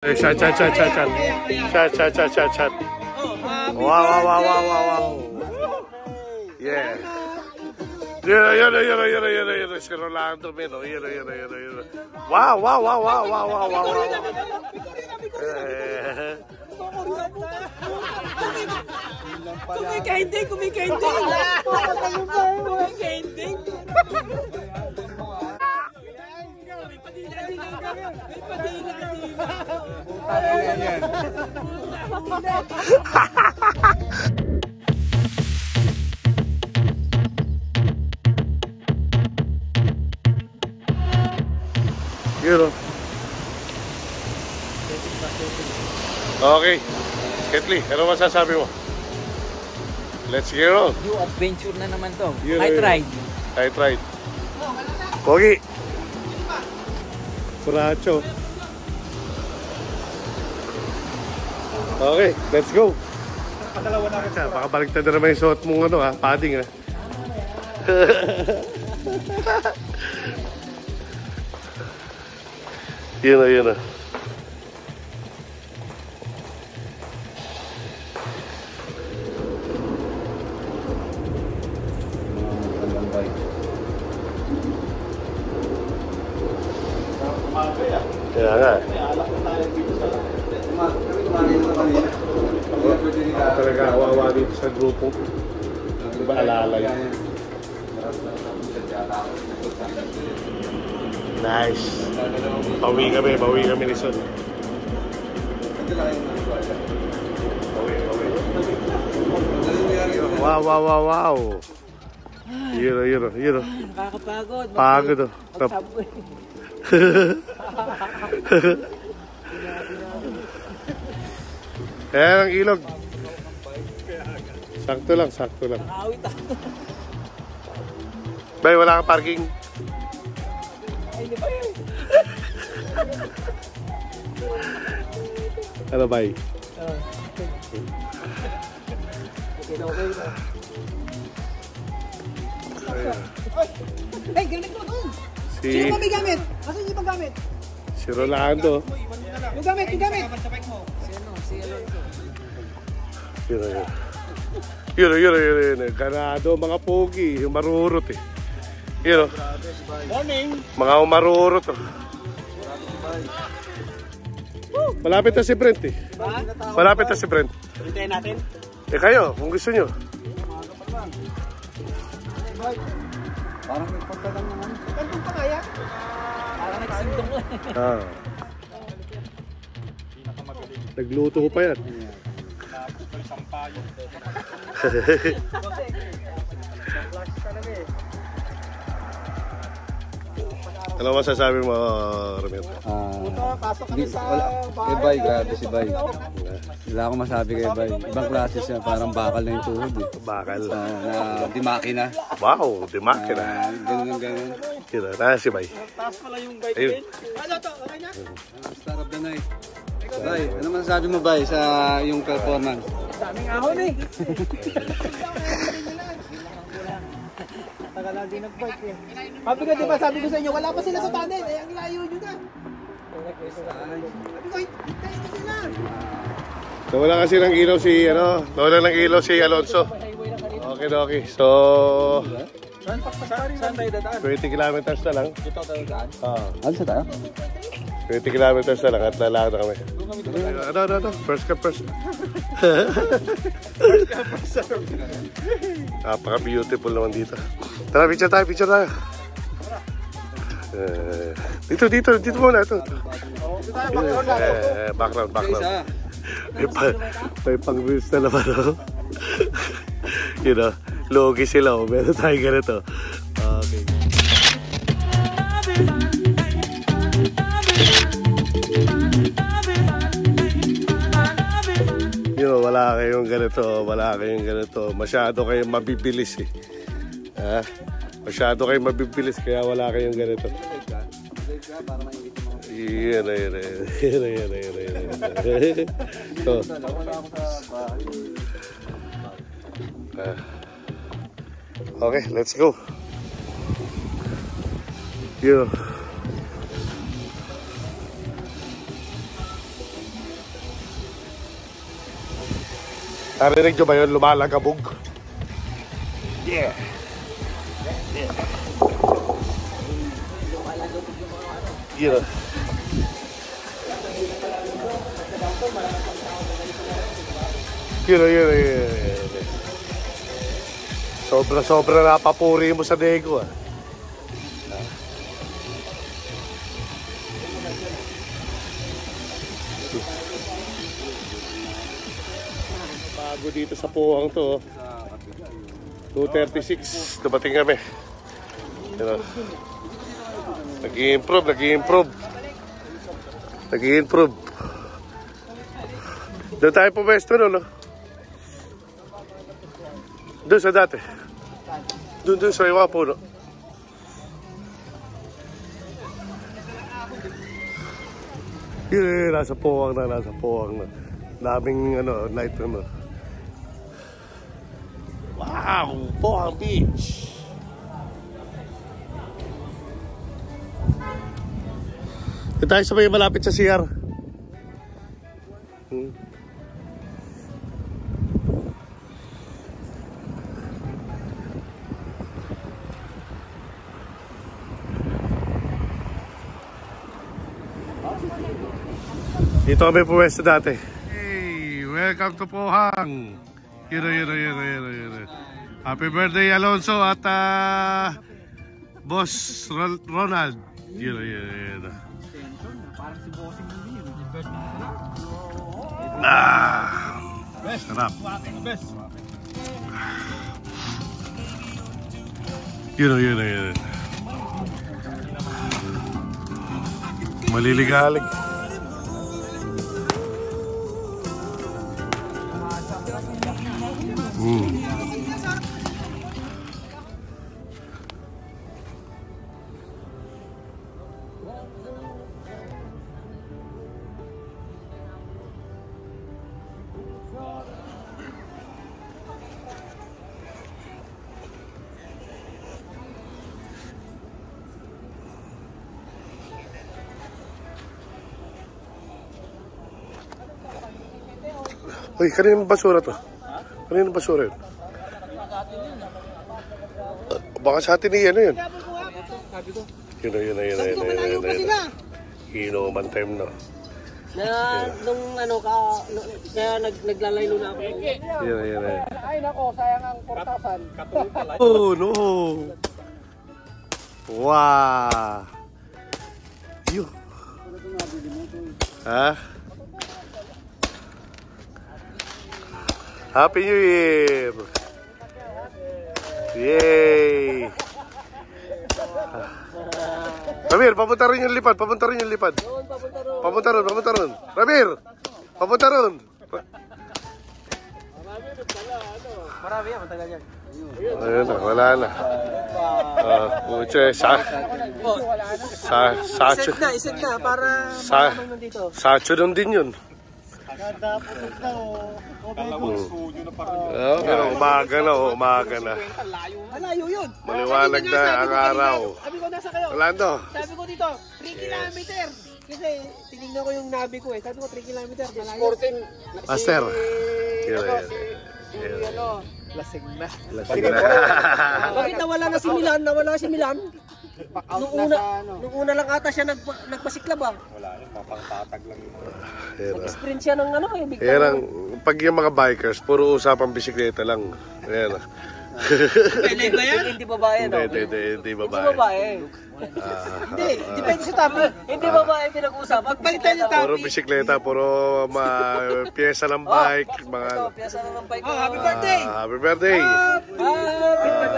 Shot. Wow. Yeah. Yun. Si Rolando Meno. Yun. Wow. Kumikainting. Yun. Okay. Ketley, ano masasabi mo? Let's get on. New adventure na naman to. Yun. Night ride. Pogi. Puracho. Okay, let's go. Padalawa na kita. Baka baliktad na naman yung suot mong padding Yun na. Kaya nga. Talaga awawa dito sa grupo. Diba alalay? Nice. Bawi kami ni Son. Wow. Yun. Nakakapagod. Pagod Ayan ang ilog. Sakto lang. Nakawit ako. Bay, wala kang parking. Ay, di ba yun? Ano, bay? Okay na. Ay, gamit mo doon. Sino ba may gamit? Kasi hindi pang gamit. Si Rolando. Yung gamit. Yun. Ganado, mga pogi. Yung marurot Yun. Morning. Mga umarurot Malapit na si Brent Hintayin natin. Kayo, kung gusto nyo. Parang may pagkadang naman. Kantong pa kaya? Parang nagsindong lang. Nagluto ko pa yan. Ano masasabi mo, Ramiro? Bay, grabe si Bay. Wala akong masabi kay Bay. Ibang klase siya, parang bakal na yung tuhod Bakal. Na di makina. Wow, di makina. Ganun. Yun, nasa si Bay. Taas pala yung bike Ayun. din. Ano to? Okay na? Star of the night. Bay, ano masasabi mo Bay sa yung performance? Daming ahon Tagal lang din nag-bike Sabi ko sa inyo, wala pa sila sa tunnel. Ang layo nyo na. Sabi ko, hintayin ko sila. Nawala kasi ng ilaw si Alonso. Okay. So, Saan tayo dadaan? 20 kilometers na lang. Dito tayo daan? Ano sa tayo? 20 kilometers na lang at lalakad na kami. Ano? First come first. Napaka-beautiful naman dito. Tara, picture tayo. Dito muna. Ito. Background. May pang-views na naman. Logi sila. Meron tayo ganito. Okay. Wala kayong ganito. Masyado kayong mabibilis Masyado kayong mabibilis kaya wala kayong ganito. Yan. So, okay, let's go. Narinig nyo ba yun? Lumalagabog. Yeah. Yeah. Yeah. Yun. Sobra napapuri mo sa dego ah. Bago dito sa Puhang to. 2:36. Dumating kami. Nag-i-improve. Doon tayo pumesto no? Doon sa dati. Doon sa iwa puno. Yun, nasa Puhang na. Daming night Wow, Puhang Beach. Doon tayo sa may malapit sa CR. Dito kami puwesto dati. Hey, welcome to Puhang. Yun. Happy birthday Alonso at Boss Ronald. Yun. Parang si Bossing din yun. Sarap. Yun. Maliligalig. Uy, kanina basura to? Kanina basura yun? Baka sa atin yun. Yun. Inuman time na. Nung kaya naglalaylo na ako. Yun. Ay nako, sayang ang 4,000. Oh no! Wow! Yo! Ha? Happy New Year! Yay! Ramir, papunta rin yung lipad. Papunta ron. Ramir! Papunta ron! Marami yan, matagal yan. Ayun na, wala na. Puche, Iset na, para makakabang nandito. Sacho nun din yun. Pero umaga na. Malayo yun. Maliwanag na ang araw. Sabi ko nasa kayo. Rolando. Sabi ko dito, 3 kilometer. Kasi tinignan ko yung nabi ko eh. Sabi ko 3 kilometer. Malayo. Master. Lasing na. Bakit nawala na si Milan? Nung una lang ata siya nagpasiklab ah. Wala yun, papangtatag lang yun. Nag-sprint siya ng big time. Pag yung mga bikers, puro usapang bisikleta lang. Ayan. Pwede ba yan? Hindi babae, no? Hindi babae. Hindi, depende sa topic. Hindi babae pinag-usap. Pagpalitan yung topic. Puro bisikleta, puro pyesa ng bike. Pyesa ng bike. Happy birthday! Happy birthday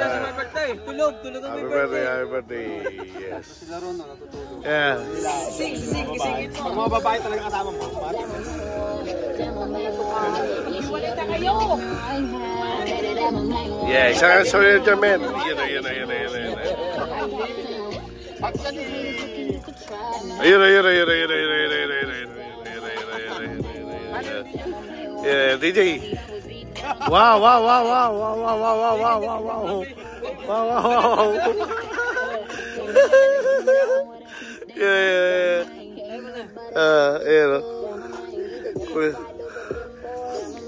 sa my birthday. Tulog ang my birthday. Happy birthday. Yes. Sila ron, natutulog. Yeah. Sing ito. Pag mga babae talaga kasama mo. Iwalita kayo. Yeah, isang sorry dyan, men. Yun. Yeah, DJ. Wow. Yeah.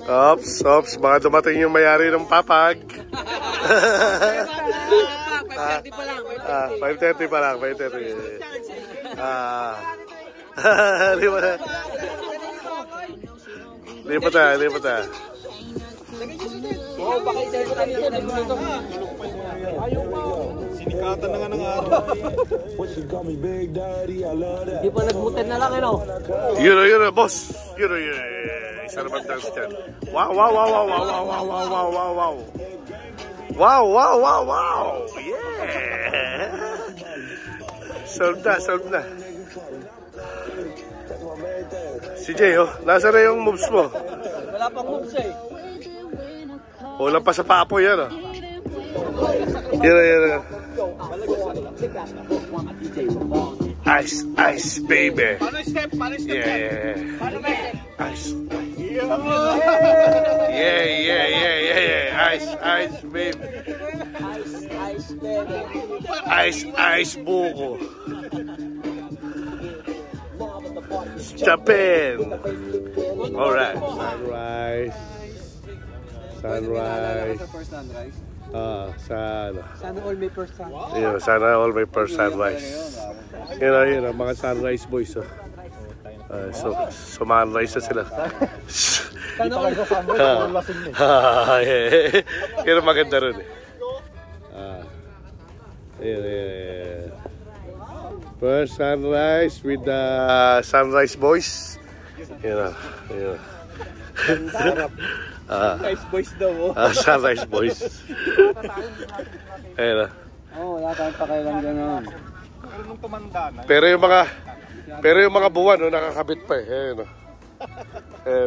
Ops, ops. Baka dumating yung mayari ng papag. 5:30 pa lang. 5:30 pa lang, 5:30. Lipat na, lipat na. Oo, baka isa'yo ko kanina na ito. Sinikatan na nga ng araw. Hindi pa nagbutan na lang, ano? Yun, boss. Yun. Isa naman dance dyan. Wow. Wow. Yeah. Solve na. Si Jay, oh. Nasa na yung moves mo? Wala pang moves eh. Wala pa sa papo yan, oh. Yun. Ice, baby. Paano step? Yeah. Ice. Yeah. Ice, baby. Ice, buko. Japan. Alright. Sunrise. Sana all may first time. Yun, sana all may first sunrise. Yun, ang mga sunrise boys. Oh. Sumanrise na sila. Sana all sa sunrise. Yun ang maganda rin eh. Yun. First sunrise with the sunrise boys. Yun. Nice boys daw. Sunrise boys. Ayun. Wala tayong pakailan gano'n. Pero nung tumanda na. Pero yung mga buwan, no, nakakabit pa eh. Ayun, no.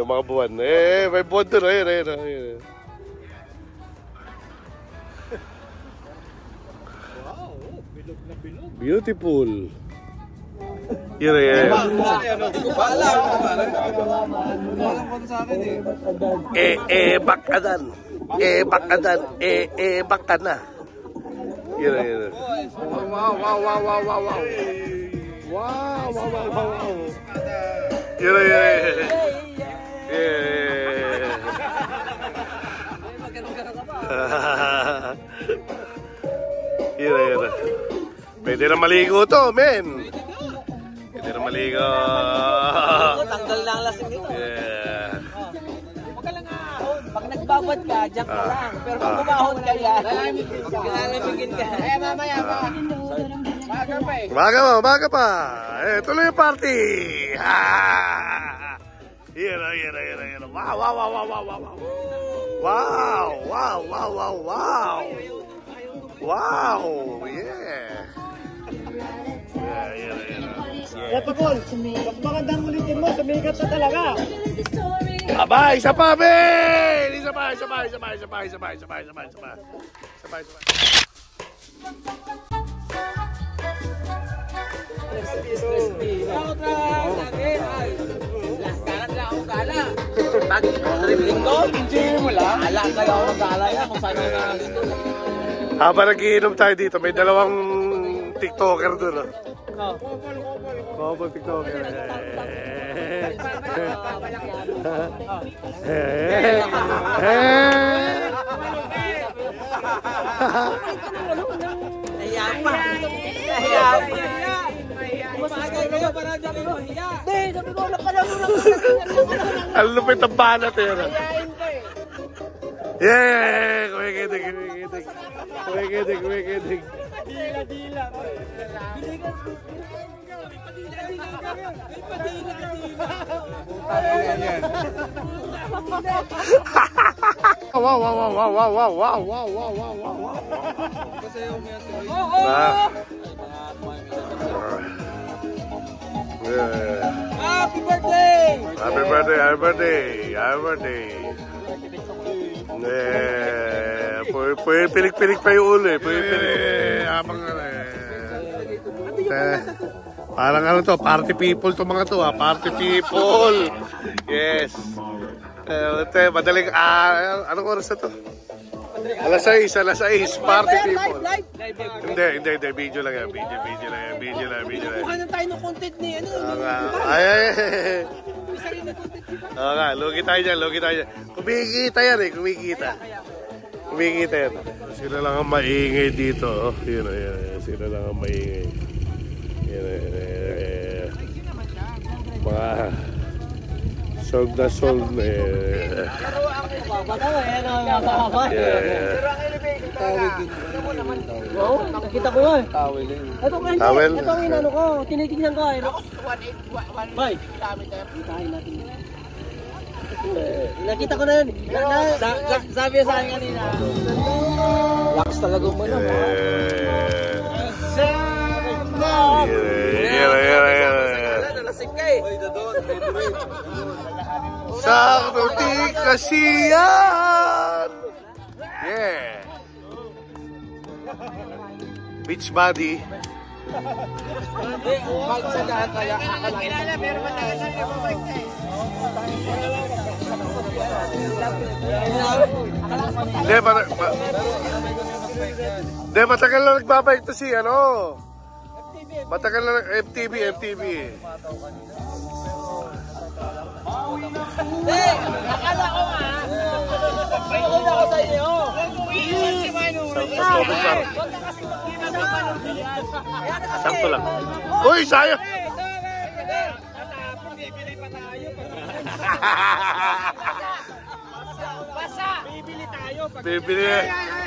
Mga buwan. May buwan doon. Ayun. Beautiful. Yun. Bakadan. Bakana. Yun. Wow. Yun. Yun. Pwede na maligo to, men. Pwede na maligo. Tanggal na ang lasing nito. Yeah. Huwag ka lang ahon. Pag nagbabad ka, diyan ka lang. Pero pag bumahon ka yan, lalamigin ka. Mamaya pa. Maga pa eh. Maga pa. Tuloy yung party. Yan. Wow. Yeah. Ito Paul, mas magandang ulitin mo, sumikat na talaga. Aba, isa pa, men! Isa pa. Pag dribbling ko, enjoy mo lang. Ala kayo ako mag-ala yan kung saan yung nangangito. Habang nagiinom tayo dito, may dalawang TikToker doon. Couple TikToker. Ang lupit ang banat eh. Yeah! Kumikitig. Dila. Happy birthday! Happy birthday! Pilik-pilik pa yung ulo eh. Parang ano to, party people to mga to ha. Party people! Yes! Madaling, anong oras na to? Alas 6, party people. Hindi, video lang yan. Video lang. Kuha na tayo ng content ni ano. Oo nga, lugi tayo dyan, lugi tayo dyan. Kumikita yan eh, kumikita. Kumikita yan. Sila lang ang maingay dito. Oh. Yun, sila lang ang maingay. Yun, mga sold na sold na eh. Nakita ko yun. Tawel yun. Ito kasi, Towel? ito ang inano ko. Tinitignan ko. 1 kilometer. Itahin natin. Nakita ko na yun. Sabi sa akin kanina. Lakas talaga mo na. Nalasing ka eh. Sakto di kasi yan. Yeah. Beach body. Magsagahan kaya kilala pero matagal na yung mabalik na eh. Hindi, matagal na nagbabike to si ano. Matagal na MTV. Hey, akala ko nga. Pagpapakot ako sa iyo. Sakto lang. Uy, sayang! Basa! Bibili tayo. Bibili.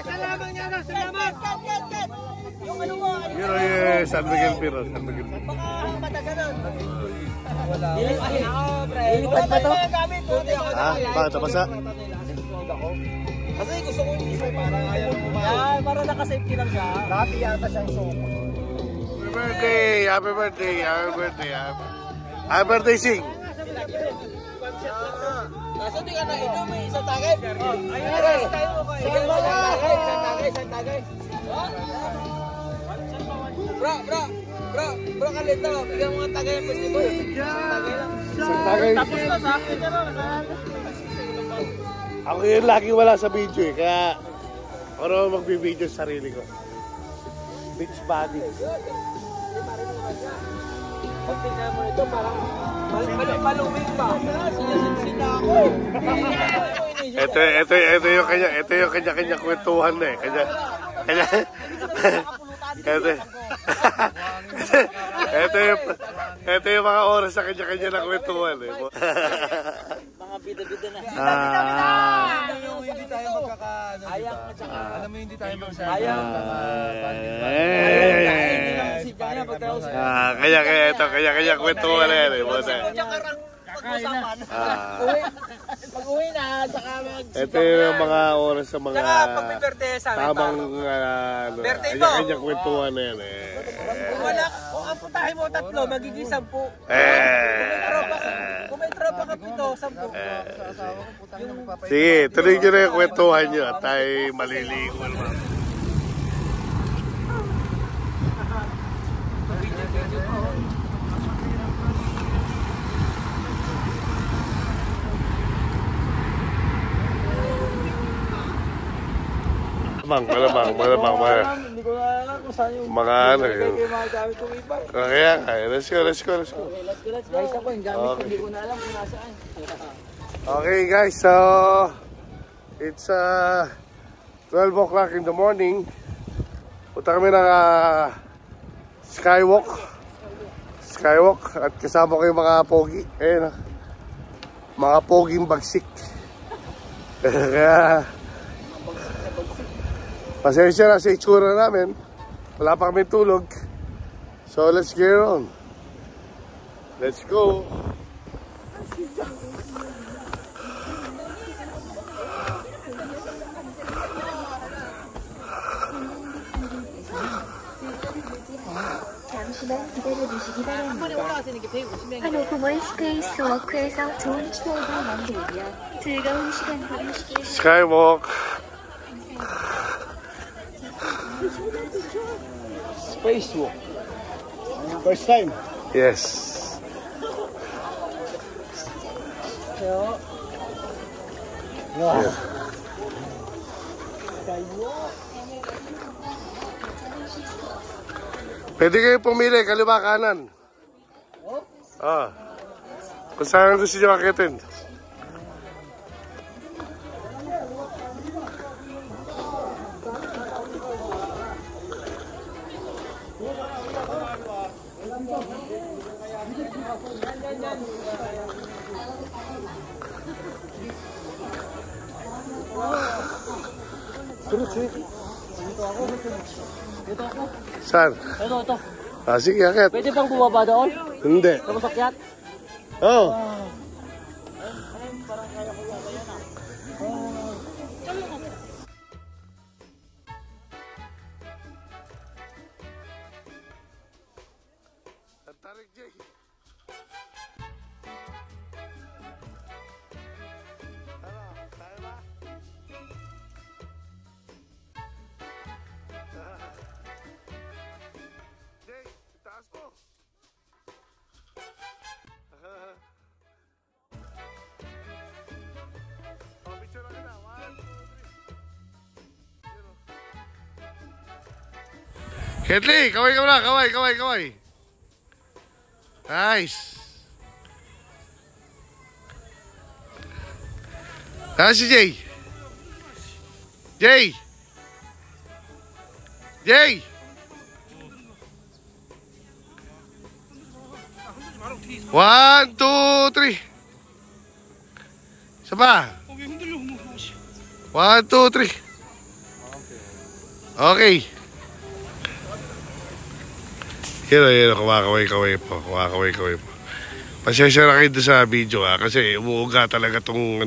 Salamat nga na, salamat! Yung ano mo? Yun o San Miguel Piro. Baka matagalan. Lilipat pa to? Ha? Bakit? Basa? Kasi gusto ko yung parang ayaw kumain. Para nakasafety lang siya. Dati yata siyang sopa. Happy birthday, Sing! Kaso di ka na ito, may isang tagay. Ayun, sige mo lang. Isang tagay. Bro, kalito. Bigyan mga tagay ang pwede ko. Isang tagay lang. Tapos na sa akin na lang. Ako yun laging wala sa video eh, kaya ako naman magbibideo sa sarili ko. Beach body. Pag tingnan mo nito, parang malumig pa. Sinasinsin ako eh. Ito yung kanya-kanya kwentuhan na eh. Ito yung mga oras sa kanya-kanya na kwentuhan eh. Mga bida-bida na. Yung hindi tayo magkakaano. Alam mo hindi tayo Ayaw. Kanya-kanya kwentuhan na yan eh. Pag-uwi na, saka Ito yung mga oras sa mga tamang kanya-kanya kwentuhan na yan eh. Kung ang putahin mo 3, magiging 10. Kung may tropa ka 7, 10. Sige, tuloy nyo na yung kwentuhan nyo at tayo maliligo naman. Malamang. Hindi ko na alam kung saan yung Mga ano yun. mga gamit kong iba. Kaya nga, let's go. Let's go. Guys, ako yung gamit ko, hindi ko na alam kung nasaan. Okay guys, so it's 12 o'clock in the morning. Punta kami ng Skywalk at kasama ko yung mga pogi. Ayun, mga poging bagsik. Kaya pasensya na sa itsura namin. Wala pa kami tulog. So let's get on. Let's go. 잠시만 기다려주시기 바랍니다. 한오프몰 스페이스 워크에서 좋은 추억을 만들며 즐거운 시간 보내시길 Skywalk. Spacewalk. First time. Yes. Yeah. Pwede kayo pumili, kaliwa kanan. Kung saan gusto nyo akitin. Saan? Ito. Ah, sige, akit. Pwede bang bumaba doon? Hindi. Sa masakyat? Oh. Tarik, Jay. Ano? Tayo ba? Jay, taas mo. Oh, picture lang na. 1, 2, 3. Ketley, kaway ka muna. Kaway. Nice. Saan si Jay? Jay! 1, 2, 3. Isa pa. 1, 2, 3. Okay. Yun, kumakaway po. Pasensya na kayo doon sa video kasi umuuga talaga tong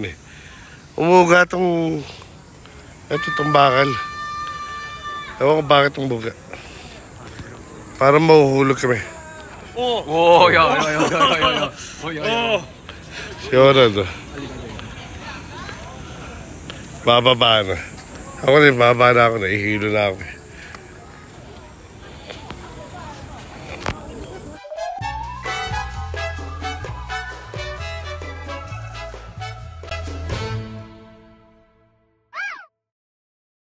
umuuga tong itong bakal. Ewan ko bakit tong buga. Parang mahuhulog kami. Siguro to. Bababa na. Ako bababa na ako, nahihilo na ako.